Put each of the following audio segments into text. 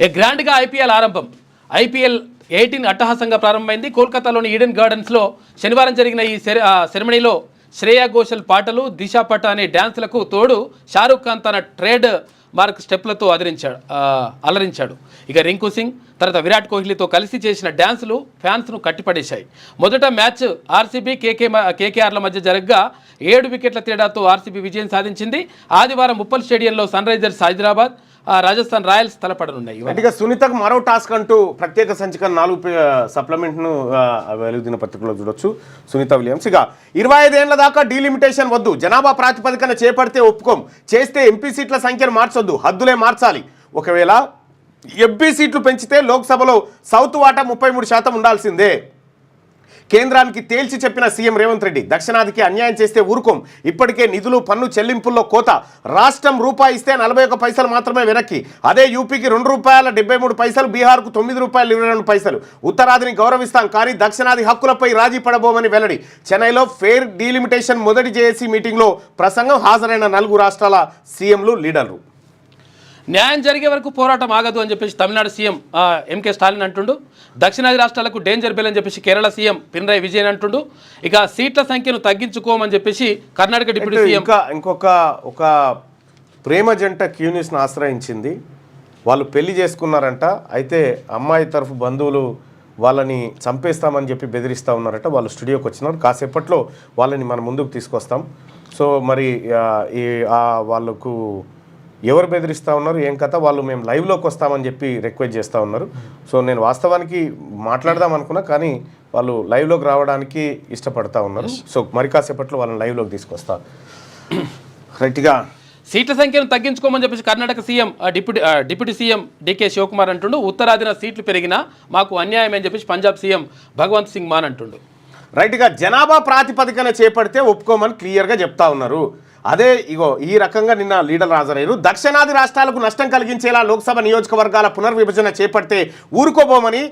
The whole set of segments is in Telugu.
ఏ గ్రాండ్గా ఐపీఎల్ ఆరంభం. ఐపీఎల్ 18 అట్టహాసంగా ప్రారంభమైంది. కోల్కతాలోని ఈడెన్ గార్డెన్స్లో శనివారం జరిగిన ఈ సెరమనీలో శ్రేయా ఘోషల్ పాటలు, దిశా పటానీ డ్యాన్సులకు తోడు షారూఖ్ ఖాన్ తన ట్రేడ్ మార్క్ స్టెప్లతో అలరించాడు. ఇక రింకు సింగ్ తర్వాత విరాట్ కోహ్లీతో కలిసి చేసిన డ్యాన్సులు ఫ్యాన్స్ను కట్టిపడేశాయి. మొదట మ్యాచ్ ఆర్సీబీ కేకేఆర్ల మధ్య జరగగా 7 వికెట్ల తేడాతో ఆర్సీబీ విజయం సాధించింది. ఆదివారం ఉప్పల్ స్టేడియంలో Sunrisers Hyderabad, Rajasthan Royals తలపడనున్నాయి. ఇక సునీతకు మరో టాస్క్ అంటూ ప్రత్యేక సంచిక 4 సప్లిమెంట్ను వెలుగు దినపత్రికలో చూడొచ్చు. సునీత విలియమ్స్ ఇక 25 ఏళ్ల దాకా డీలిమిటేషన్ వద్దు, జనాభా ప్రాతిపదికన చేపడితే ఒప్పుకోం, చేస్తే ఎంపీ సీట్ల సంఖ్యను మార్చొద్దు, హద్దులే మార్చాలి. ఒకవేళ ఎంపీ సీట్లు పెంచితే లోక్సభలో సౌత్ వాటా 33% ఉండాల్సిందే. కేంద్రానికి తేల్చి చెప్పిన సీఎం రేవంత్ రెడ్డి, దక్షిణాదికి అన్యాయం చేస్తే ఊరుకోం, ఇప్పటికే నిధులు పన్ను చెల్లింపుల్లో కోత, రాష్ట్రం రూపాయి ఇస్తే 41 పైసలు మాత్రమే వెనక్కి, అదే యూపీకి ₹2.73, బీహార్కు ₹9.22. ఉత్తరాదిని గౌరవిస్తాం కానీ దక్షిణాది హక్కులపై రాజీ పడబోమని వెల్లడి. చెన్నైలో ఫెయిర్ డీలిమిటేషన్ మొదటి జేఏసీ మీటింగ్లో ప్రసంగం, హాజరైన 4 రాష్ట్రాల సీఎంలు, లీడర్లు. న్యాయం జరిగే వరకు పోరాటం ఆగదు అని చెప్పేసి తమిళనాడు సీఎం ఎంకే స్టాలిన్ అంటుండు. దక్షిణాది రాష్ట్రాలకు డేంజర్ బెల్ అని చెప్పేసి కేరళ సీఎం పినరయ్ విజయన్ అంటుండు. ఇక సీట్ల సంఖ్యను తగ్గించుకోమని చెప్పేసి కర్ణాటక డిప్యూటీ సీఎం. ఇంకొక ప్రేమ జంట క్యూనిస్ను ఆశ్రయించింది. వాళ్ళు పెళ్లి చేసుకున్నారంట. అయితే అమ్మాయి తరఫు బంధువులు వాళ్ళని చంపేస్తామని చెప్పి బెదిరిస్తూ ఉన్నారట. వాళ్ళు స్టూడియోకి వచ్చినారు. కాసేపట్లో వాళ్ళని మన ముందుకు తీసుకొస్తాం. సో మరి వాళ్ళకు ఎవరు బెదిరిస్తూ ఉన్నారు, ఏం కథ, వాళ్ళు మేము లైవ్లోకి వస్తామని చెప్పి రిక్వెస్ట్ చేస్తూ ఉన్నారు. సో నేను వాస్తవానికి మాట్లాడదాం అనుకున్నా, కానీ వాళ్ళు లైవ్లోకి రావడానికి ఇష్టపడతా ఉన్నారు. సో మరి కాసేపట్లో వాళ్ళని లైవ్లోకి తీసుకొస్తా. రైట్గా సీట్ల సంఖ్యను తగ్గించుకోమని చెప్పేసి Karnataka CM deputy CM DK Shivakumar అంటుండు. ఉత్తరాదిన సీట్లు పెరిగినా మాకు అన్యాయం అని చెప్పేసి పంజాబ్ సీఎం భగవంత్ సింగ్ మాన్ అంటుండు. రైట్గా జనాభా ప్రాతిపదికన చేపడితే ఒప్పుకోమని క్లియర్గా చెప్తా ఉన్నారు. అదే ఈ రకంగా నిన్న లీడర్ హాజరయ్యారు. దక్షిణాది రాష్ట్రాలకు నష్టం కలిగించేలా లోక్సభ నియోజకవర్గాల పునర్విభజన చేపడితే ఊరుకోబోమని,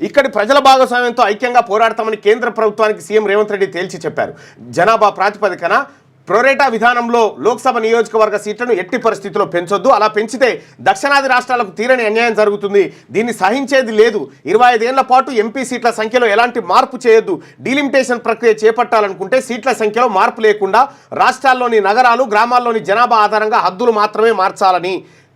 ఇక్కడి ప్రజల భాగస్వామ్యంతో ఐక్యంగా పోరాడతామని కేంద్ర ప్రభుత్వానికి సీఎం రేవంత్ రెడ్డి తేల్చి చెప్పారు. జనాభా ప్రాతిపదికన ప్రొరేటా విధానంలో లోక్సభ నియోజకవర్గ సీట్లను ఎట్టి పరిస్థితుల్లో పెంచొద్దు, అలా పెంచితే దక్షిణాది రాష్ట్రాలకు తీరని అన్యాయం జరుగుతుంది, దీన్ని సహించేది లేదు. 25 ఏళ్ల పాటు ఎంపీ సీట్ల సంఖ్యలో ఎలాంటి మార్పు చేయొద్దు, డీలిమిటేషన్ ప్రక్రియ చేపట్టాలనుకుంటే సీట్ల సంఖ్యలో మార్పు లేకుండా రాష్ట్రాల్లోని నగరాలు, గ్రామాల్లోని జనాభా ఆధారంగా హద్దులు మాత్రమే మార్చాలని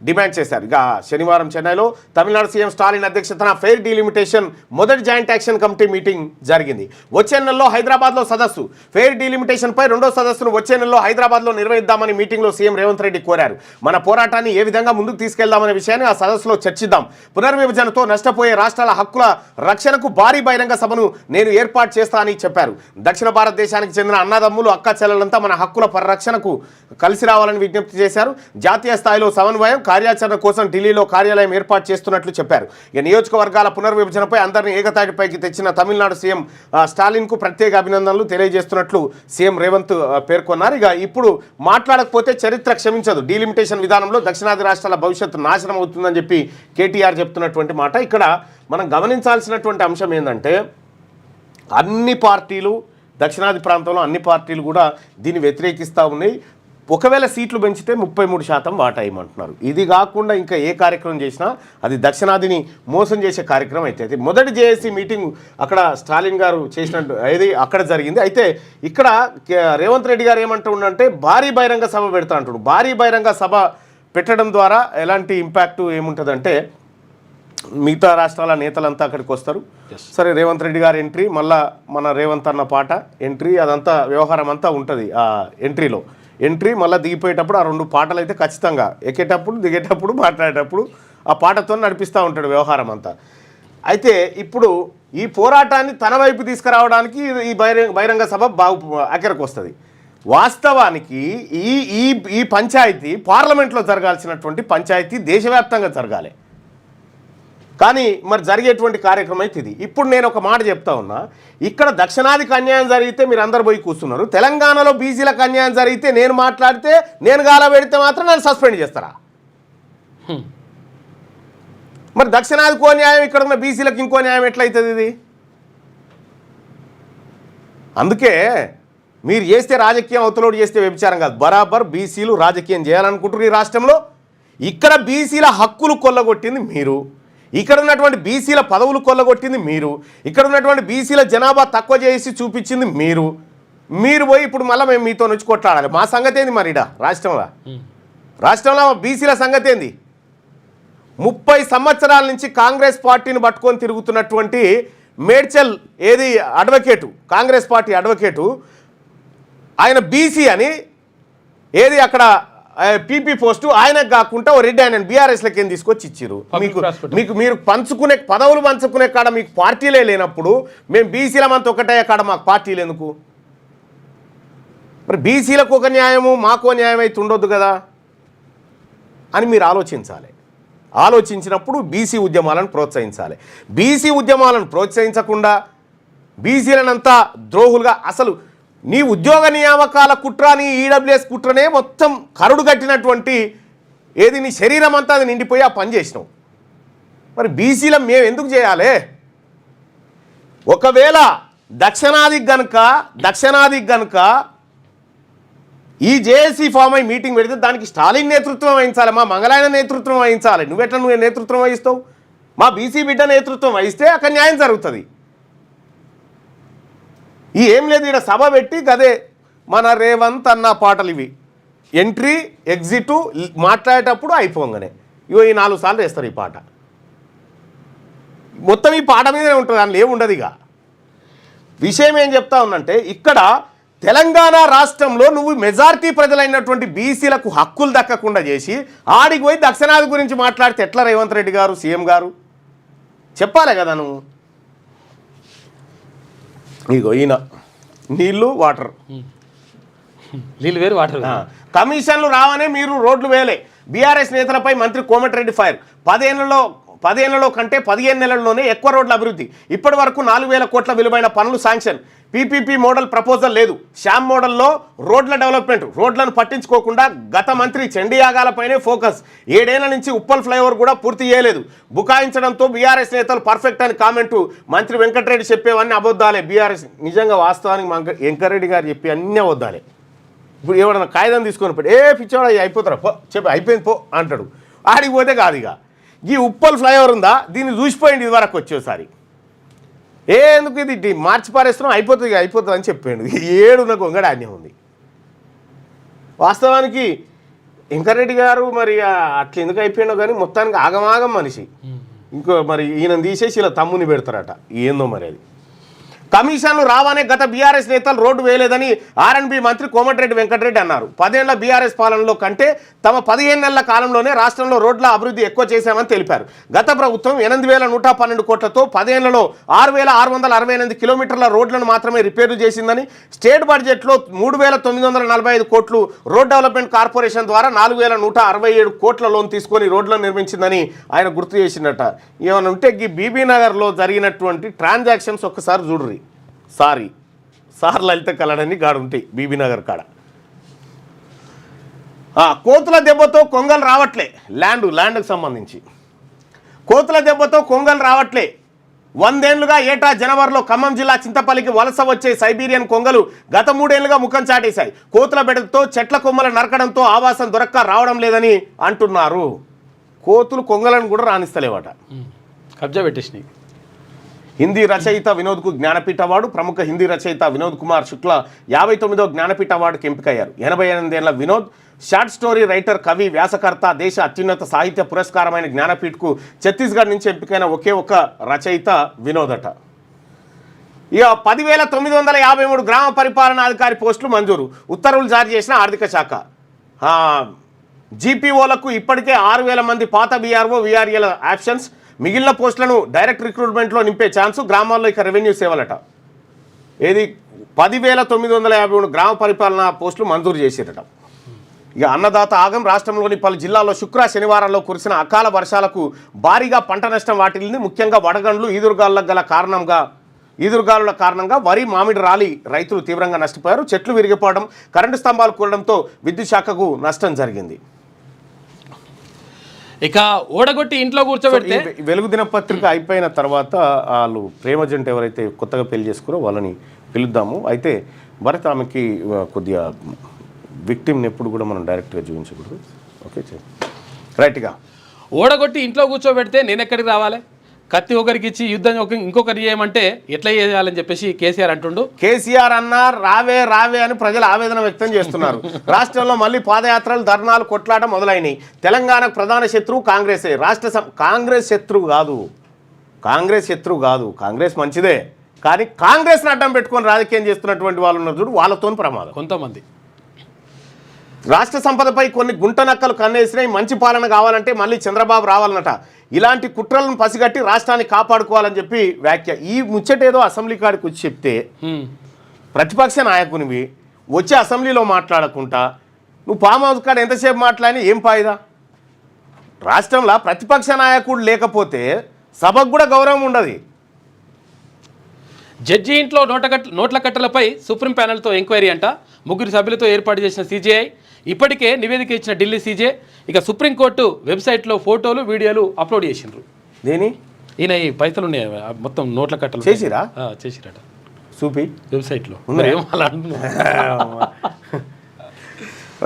డిమాండ్ చేశారు. ఇక శనివారం చెన్నైలో తమిళనాడు సీఎం స్టాలిన్ అధ్యక్షతన ఫెయిర్ డీలిమిటేషన్ మొదటి జాయింట్ యాక్షన్ కమిటీ మీటింగ్ జరిగింది. వచ్చే నెలలో హైదరాబాద్లో సదస్సు, ఫెయిర్ డీలిమిటేషన్పై 2వ సదస్సును వచ్చే నెలలో హైదరాబాద్లో నిర్వహిద్దామని మీటింగ్లో సీఎం రేవంత్ రెడ్డి కోరారు. మన పోరాటాన్ని ఏ విధంగా ముందుకు తీసుకెళ్దామనే విషయాన్ని ఆ సదస్సులో చర్చిద్దాం. పునర్విభజనతో నష్టపోయే రాష్ట్రాల హక్కుల రక్షణకు భారీ బహిరంగ సభను నేను ఏర్పాటు చేస్తానని చెప్పారు. దక్షిణ భారతదేశానికి చెందిన అన్నదమ్ములు, అక్క చెల్లెలంతా మన హక్కుల పరిరక్షణకు కలిసి రావాలని విజ్ఞప్తి చేశారు. జాతీయ స్థాయిలో సమన్వయం, కార్యాచరణ కోసం ఢిల్లీలో కార్యాలయం ఏర్పాటు చేస్తున్నట్లు చెప్పారు. ఇక నియోజకవర్గాల పునర్విభజనపై అందరినీ ఏకతాటిపైకి తెచ్చిన తమిళనాడు సీఎం స్టాలిన్కు ప్రత్యేక అభినందనలు తెలియజేస్తున్నట్లు సీఎం రేవంత్ పేర్కొన్నారు. ఇక ఇప్పుడు మాట్లాడకపోతే చరిత్ర క్షమించదు, డీలిమిటేషన్ విధానంలో దక్షిణాది రాష్ట్రాల భవిష్యత్తు నాశనం అవుతుందని చెప్పి కేటీఆర్ చెప్తున్నటువంటి మాట. ఇక్కడ మనం గమనించాల్సినటువంటి అంశం ఏంటంటే, అన్ని పార్టీలు, దక్షిణాది ప్రాంతంలో అన్ని పార్టీలు కూడా దీన్ని వ్యతిరేకిస్తూ ఉన్నాయి. ఒకవేళ సీట్లు పెంచితే 33% వాటా ఇవ్వమంటున్నారు. ఇది కాకుండా ఇంకా ఏ కార్యక్రమం చేసినా అది దక్షిణాదిని మోసం చేసే కార్యక్రమం అయితే. మొదటి జేఏసీ మీటింగ్ అక్కడ స్టాలిన్ గారు చేసినట్టు అది అక్కడ జరిగింది. అయితే ఇక్కడ రేవంత్ రెడ్డి గారు ఏమంటుండంటే భారీ బహిరంగ సభ పెడతా అంటుడు. భారీ బహిరంగ సభ పెట్టడం ద్వారా ఎలాంటి ఇంపాక్ట్ ఏముంటుందంటే, మిగతా రాష్ట్రాల నేతలంతా అక్కడికి వస్తారు. సరే, రేవంత్ రెడ్డి గారు ఎంట్రీ, మళ్ళా మన రేవంత్ అన్న పాట ఎంట్రీ, అదంతా వ్యవహారం అంతా ఉంటుంది. ఆ ఎంట్రీలో మళ్ళీ దిగిపోయేటప్పుడు ఆ 2 పాటలు అయితే ఖచ్చితంగా, ఎక్కేటప్పుడు దిగేటప్పుడు మాట్లాడేటప్పుడు ఆ పాటతో నడిపిస్తూ ఉంటాడు వ్యవహారం అంతా. అయితే ఇప్పుడు ఈ పోరాటాన్ని తన వైపు తీసుకురావడానికి ఈ బహిరంగ సభ అక్కడికి వస్తుంది. వాస్తవానికి ఈ పంచాయతీ పార్లమెంట్లో జరగాల్సినటువంటి పంచాయతీ దేశవ్యాప్తంగా జరగాలి. కానీ మరి జరిగేటువంటి కార్యక్రమం అయితే ఇది. ఇప్పుడు నేను ఒక మాట చెప్తా ఉన్నా, ఇక్కడ దక్షిణాదికి అన్యాయం జరిగితే మీరు అందరు పోయి కూర్చున్నారు, తెలంగాణలో బీసీలకు అన్యాయం జరిగితే నేను మాట్లాడితే, నేను గాల పెడితే మాత్రం నన్ను సస్పెండ్ చేస్తారా? మరి దక్షిణాదికో న్యాయం, ఇక్కడ ఉన్న బీసీలకు ఇంకో న్యాయం ఎట్లయితుంది ఇది? అందుకే మీరు చేస్తే రాజకీయం, అవతలోడు చేస్తే వ్యభిచారం కాదు. బరాబర్ బీసీలు రాజకీయం చేయాలనుకుంటున్నారు ఈ రాష్ట్రంలో. ఇక్కడ బీసీల హక్కులు కొల్లగొట్టింది మీరు, ఇక్కడ ఉన్నటువంటి బీసీల పదవులు కొల్లగొట్టింది మీరు, ఇక్కడ ఉన్నటువంటి బీసీల జనాభా తక్కువ చేసి చూపించింది మీరు పోయి ఇప్పుడు మళ్ళీ మేము మీతో నుంచి కొట్లాడాలి. మా సంగతి ఏంది మరి రాష్ట్రంలో బీసీల సంగతి ఏంది? 30 సంవత్సరాల నుంచి కాంగ్రెస్ పార్టీని పట్టుకొని తిరుగుతున్నటువంటి మేడ్చల్ ఏది అడ్వకేటు, కాంగ్రెస్ పార్టీ అడ్వకేటు, ఆయన బీసీ అని ఏది అక్కడ పీపీ పోస్టు ఆయనకు కాకుండా ఓ రెడ్డి ఆయన బీఆర్ఎస్లకి ఏం తీసుకొచ్చి ఇచ్చారు. మీరు పంచుకునే పదవులు పంచుకునే కాడ మీకు పార్టీలే లేనప్పుడు మేము బీసీలమంతా ఒకటే కాడ మాకు పార్టీలు ఎందుకు? మరి బీసీలకు ఒక న్యాయము మాకు న్యాయం అయితే ఉండొద్దు కదా అని మీరు ఆలోచించాలి. ఆలోచించినప్పుడు బీసీ ఉద్యమాలను ప్రోత్సహించాలి. బీసీ ఉద్యమాలను ప్రోత్సహించకుండా బీసీలనంతా ద్రోహులుగా, అసలు నీ ఉద్యోగ నియామకాల కుట్ర, నీ ఈడబ్ల్యూఎస్ కుట్రనే మొత్తం కరుడు కట్టినటువంటి ఏది నీ శరీరం అంతా అది నిండిపోయి ఆ పని చేసినావు. మరి బీసీల మేము ఎందుకు చేయాలి? ఒకవేళ దక్షిణాదికి గనుక ఈ జేఏసీ ఫామ్ అయి మీటింగ్ పెడితే దానికి స్టాలిన్ నేతృత్వం వహించాలి, మా మంగళాయన నేతృత్వం వహించాలి. నువ్వు నేతృత్వం వహిస్తావు? మా బీసీ బిడ్డ నేతృత్వం వహిస్తే అక్కడ న్యాయం జరుగుతుంది. ఈ ఏం లేదు, ఇక్కడ సభ పెట్టి గదే మన రేవంత్ అన్న పాటలు ఇవి ఎంట్రీ ఎగ్జిట్ మాట్లాడేటప్పుడు అయిపోగానే ఇగో ఈ 4 సార్లు వేస్తారు ఈ పాట. మొత్తం ఈ పాట మీదనే ఉంటుంది, దానిలో ఏముండదు. ఇక విషయం ఏం చెప్తా ఉందంటే, ఇక్కడ తెలంగాణ రాష్ట్రంలో నువ్వు మెజారిటీ ప్రజలైనటువంటి బీసీలకు హక్కులు దక్కకుండా చేసి ఆడికి పోయి దక్షిణాది గురించి మాట్లాడితే ఎట్లా రేవంత్ రెడ్డి గారు సీఎం గారు చెప్పాలి కదా నువ్వు? ఇగో ఈయన నీళ్ళు వాటర్, నీళ్ళు వేరు వాటర్. కమిషన్లు రావనే మీరు రోడ్లు వేయలే. బీఆర్ఎస్ నేతలపై మంత్రి కోమటిరెడ్డి ఫైర్. 10 ఏళ్లలో కంటే 15 నెలల్లోనే ఎక్కువ రోడ్ల అభివృద్ధి. ఇప్పటి వరకు 4,000 కోట్ల విలువైన పనులు శాంక్షన్. పీపీపీ మోడల్ ప్రపోజల్ లేదు. శ్యామ్ మోడల్లో రోడ్ల డెవలప్మెంట్. రోడ్లను పట్టించుకోకుండా గత మంత్రి చండీయాగాలపైనే ఫోకస్. 7 ఏళ్ల నుంచి ఉప్పల్ ఫ్లైఓవర్ కూడా పూర్తి చేయలేదు. బుకాయించడంతో బీఆర్ఎస్ నేతలు పర్ఫెక్ట్ అని కామెంటు. మంత్రి వెంకటరెడ్డి చెప్పేవన్నీ అబద్ధాలే. బీఆర్ఎస్ నిజంగా వాస్తవానికి వెంకటరెడ్డి గారు చెప్పి అన్నీ అబద్ధాలే. ఇప్పుడు ఎవడన్నా కాగితం తీసుకొని పెట్టి పిచ్చోడా అయిపోతారా పో చెప్పి అయిపోయింది పో అంటాడు. ఆడికి పోతే కాదు. ఇక ఈ ఉప్పల్ ఫ్లైఓవర్ ఉందా, దీన్ని చూసిపోయింది ఇది వరకు వచ్చేసారి. ఎందుకు ఇది మార్చి పారేస్తున్నాం అయిపోతుంది అని చెప్పాడు. 7 గొంగడ అన్నీ ఉంది. వాస్తవానికి వెంకరెడ్డి గారు మరి అట్లా ఎందుకు అయిపోయినావు కానీ మొత్తానికి ఆగమాగం మనిషి. ఇంకో మరి ఈయన తీసేసి ఇలా తమ్ముని పెడతారట, ఏందో మరి అది. కమిషన్లు రావానే గత బీఆర్ఎస్ నేతలు రోడ్డు వేయలేదని ఆర్ఎండ్బి మంత్రి కోమటిరెడ్డి వెంకటరెడ్డి అన్నారు. 10 ఏళ్ల బీఆర్ఎస్ పాలనలో కంటే తమ 15 నెలల కాలంలోనే రాష్ట్రంలో రోడ్ల అభివృద్ధి ఎక్కువ చేశామని తెలిపారు. గత ప్రభుత్వం 8,112 కోట్లతో 10 ఏళ్లలో 6,668 కిలోమీటర్ల రోడ్లను మాత్రమే రిపేర్లు చేసిందని, స్టేట్ బడ్జెట్లో 3,945 కోట్లు రోడ్ డెవలప్మెంట్ కార్పొరేషన్ ద్వారా 4,167 కోట్ల లోన్ తీసుకొని రోడ్లను నిర్మించిందని ఆయన గుర్తు చేసిందట. ఏమైనా ఉంటే ఈ బీబీ నగర్లో జరిగినటువంటి ట్రాన్సాక్షన్స్ ఒక్కసారి చూడ్రి. సార్ లలిత కలడని గాడు ఉంటాయి బీబీ నగర్ కాడ. కోతుల దెబ్బతో కొంగలు రావట్లే. ల్యాండ్కి సంబంధించి కోతుల దెబ్బతో కొంగలు రావట్లే. 100 ఏళ్లుగా ఏటా జనవరిలో ఖమ్మం జిల్లా చింతపల్లికి వలస వచ్చే సైబీరియన్ కొంగలు గత 3 ఏళ్లుగా ముఖం చాటేశాయి. కోతుల బెడతో చెట్ల కొమ్మలు నరకడంతో ఆవాసం దొరక్క రావడం లేదని అంటున్నారు. కోతులు కొంగలను కూడా రాణిస్తలేవట, కబ్జా పెట్టేసినాయి. హిందీ రచయిత వినోద్కు జ్ఞానపీఠ అవార్డు. ప్రముఖ హిందీ రచయిత వినోద్ కుమార్ శుక్ల 59వ జ్ఞానపీఠ అవార్డుకి ఎంపికయ్యారు. 88 ఏళ్ల వినోద్ షార్ట్ స్టోరీ రైటర్, కవి, వ్యాసకర్త. దేశ అత్యున్నత సాహిత్య పురస్కారమైన జ్ఞానపీఠకు ఛత్తీస్గఢ్ నుంచి ఎంపికైన ఒకే ఒక రచయిత వినోదట. ఇక 10,953 గ్రామ పరిపాలనాధికారి పోస్టులు మంజూరు. ఉత్తర్వులు జారీ చేసిన ఆర్థిక శాఖ. జీపీఓలకు ఇప్పటికే 6,000 మంది పాత బీఆర్ఓ వీఆర్ఏల ఆప్షన్స్. మిగిలిన పోస్టులను డైరెక్ట్ రిక్రూట్మెంట్లో నింపే ఛాన్సు. గ్రామాల్లో ఇక రెవెన్యూ సేవలట. 10,953 గ్రామ పరిపాలనా పోస్టులు మంజూరు చేసేరట. ఇక అన్నదాత ఆగం. రాష్ట్రంలోని పలు జిల్లాల్లో శనివారాల్లో కురిసిన అకాల వర్షాలకు భారీగా పంట నష్టం వాటిల్లింది. ముఖ్యంగా వడగండ్లు, ఈదురుగాలుల కారణంగా వరి, మామిడి రాలి రైతులు తీవ్రంగా నష్టపోయారు. చెట్లు విరిగిపోవడం, కరెంటు స్తంభాలు కూలడంతో విద్యుత్ శాఖకు నష్టం జరిగింది. ఇక ఓడగొట్టి ఇంట్లో కూర్చోబెడితే వెలుగు దినపత్రిక అయిపోయిన తర్వాత వాళ్ళు ప్రేమ జంట ఎవరైతే కొత్తగా పెళ్లి చేసుకురో వాళ్ళని పిలుద్దాము. అయితే భరత్ ఆమెకి కొద్దిగా విక్టిమ్ని ఎప్పుడు కూడా మనం డైరెక్ట్గా చూపించకూడదు. ఓకే. రైట్గా ఓడగొట్టి ఇంట్లో కూర్చోబెడితే నేను ఎక్కడికి రావాలి, కత్తి ఒకరికి ఇచ్చి యుద్ధం ఇంకొకరి చేయమంటే ఎట్లా చేయాలని చెప్పేసి కేసీఆర్ అంటుండు. కేసీఆర్ అన్నారు రావే రావే అని ప్రజలు ఆవేదన వ్యక్తం చేస్తున్నారు. రాష్ట్రంలో మళ్ళీ పాదయాత్రలు, ధర్నాలు, కొట్లాట మొదలైనవి. తెలంగాణకు ప్రధాన శత్రువు కాంగ్రెసే. కాంగ్రెస్ శత్రువు కాదు, కాంగ్రెస్ మంచిదే, కానీ కాంగ్రెస్ని అడ్డం పెట్టుకొని రాజకీయం చేస్తున్నటువంటి వాళ్ళు ఉన్నారు చూడు, వాళ్ళతో ప్రమాదం. కొంతమంది రాష్ట్ర సంపదపై కొన్ని గుంటనక్కలు కన్నేసినాయి. మంచి పాలన కావాలంటే మళ్ళీ చంద్రబాబు రావాలన్నట. ఇలాంటి కుట్రలను పసిగట్టి రాష్ట్రాన్ని కాపాడుకోవాలని చెప్పి వ్యాఖ్య. ఈ ముచ్చటేదో అసెంబ్లీ కాడికి వచ్చి చెప్తే ప్రతిపక్ష నాయకునివి వచ్చి అసెంబ్లీలో మాట్లాడకుండా నువ్వు ఫామ్ హౌస్ కాడ ఎంతసేపు మాట్లాడినా ఏం ఫాయిదా? రాష్ట్రంలో ప్రతిపక్ష నాయకుడు లేకపోతే సభకు కూడా గౌరవం ఉండదు. జడ్జి ఇంట్లో నోట్ల కట్టలపై సుప్రీం ప్యానెల్తో ఎంక్వైరీ అంట. 3 సభ్యులతో ఏర్పాటు చేసిన సిజేఐ ఇప్పటికే నివేదిక ఇచ్చిన ఢిల్లీ సీజే ఇక సుప్రీంకోర్టు వెబ్సైట్లో ఫోటోలు, వీడియోలు అప్లోడ్ చేసిండ్రు. దేని ఈయన ఈ పైసలు ఉన్నాయి మొత్తం నోట్ల కట్టలు చేసిరట చూపి వెబ్సైట్లో.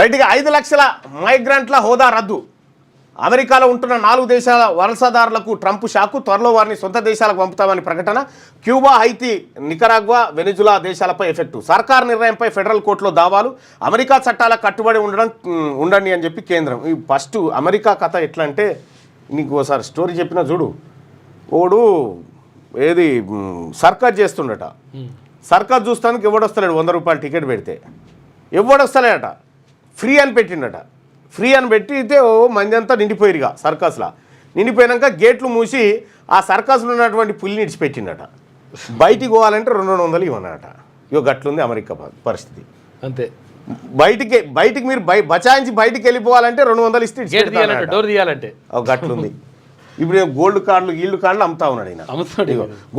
రైట్గా 5 లక్షల మైగ్రెంట్ల హోదా రద్దు. అమెరికాలో ఉంటున్న 4 దేశాల వలసదారులకు ట్రంప్ షాకు. త్వరలో వారిని సొంత దేశాలకు పంపుతామని ప్రకటన. క్యూబా, హైతీ, నికరాగ్వా, వెనిజులా దేశాలపై ఎఫెక్టు. సర్కార్ నిర్ణయంపై ఫెడరల్ కోర్టులో దావాలు. అమెరికా చట్టాలకు కట్టుబడి ఉండండి అని చెప్పి కేంద్రం. ఈ ఫస్ట్ అమెరికా కథ ఎట్లా అంటే, నీకు ఒకసారి స్టోరీ చెప్పిన చూడు. ఓడు ఏది సర్కస్ చేస్తుండట. సర్కస్ చూస్తానికి ఎవడొస్తలేడు. 100 రూపాయలు టికెట్ పెడితే ఎవడొస్తలేడట. ఫ్రీ అని పెట్టిండట. ఫ్రీ అని పెట్టి ఓ మంది అంతా నిండిపోయిరుగా సర్కస్లో. నిండిపోయాక గేట్లు మూసి ఆ సర్కస్లో ఉన్నటువంటి పులిని ఇడిచిపెట్టిండట. బయటికి పోవాలంటే 200 ఇవ్వనట. ఇగో గట్లుంది అమెరికా పరిస్థితి. అంతే. బయటికి మీరు బచాయించి బయటికి వెళ్ళిపోవాలంటే 200 ఇస్తే డోర్ తీయాలంటే గట్లుంది. ఇప్పుడు గోల్డ్ కార్డులు, ఈల్డ్ కార్డులు అమ్ముతా ఉన్నాడు ఆయన.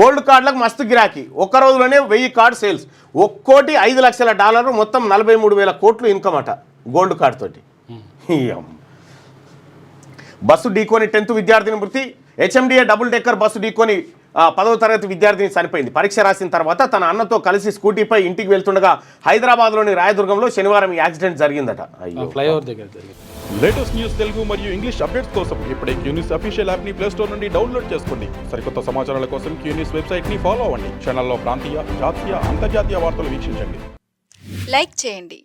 గోల్డ్ కార్డులకు మస్తు గిరాకీ. ఒక్క రోజులోనే 1000 కార్డు సేల్స్. ఒక్కోటి $5 లక్షల, మొత్తం 43,000 కోట్లు ఇన్కమ్ అట గోల్డ్ కార్డు తోటి. బస్సు ఢీకొని 10th విద్యార్థిని మృతి. హెచ్ఎండిఏ డబుల్ డెక్కర్ బస్సు ఢీకొని 10వ తరగతి విద్యార్థిని చనిపోయింది. పరీక్ష రాసిన తర్వాత తన అన్నతో కలిసి స్కూటీపై ఇంటికి వెళ్తుండగా హైదరాబాద్లోని రాయదుర్గంలో శనివారం ఈ యాక్సిడెంట్ జరిగిందట. ఫ్లైఓవర్ దగ్గర జరిగింది. లేటెస్ట్ న్యూస్ తెలుగు మరియు ఇంగ్లీష్ అప్డేట్స్ కోసం ఇప్పుడే క్యూన్యూస్ అఫీషియల్ యాప్ ని ప్లే స్టోర్ నుండి డౌన్లోడ్ చేసుకోండి. సరికొత్త సమాచారాల కోసం క్యూన్యూస్ వెబ్సైట్ ని ఫాలో అవ్వండి. ఛానల్లో ప్రాంతీయ, జాతీయ, అంతర్జాతీయ వార్తలు వీక్షించండి. లైక్ చేయండి.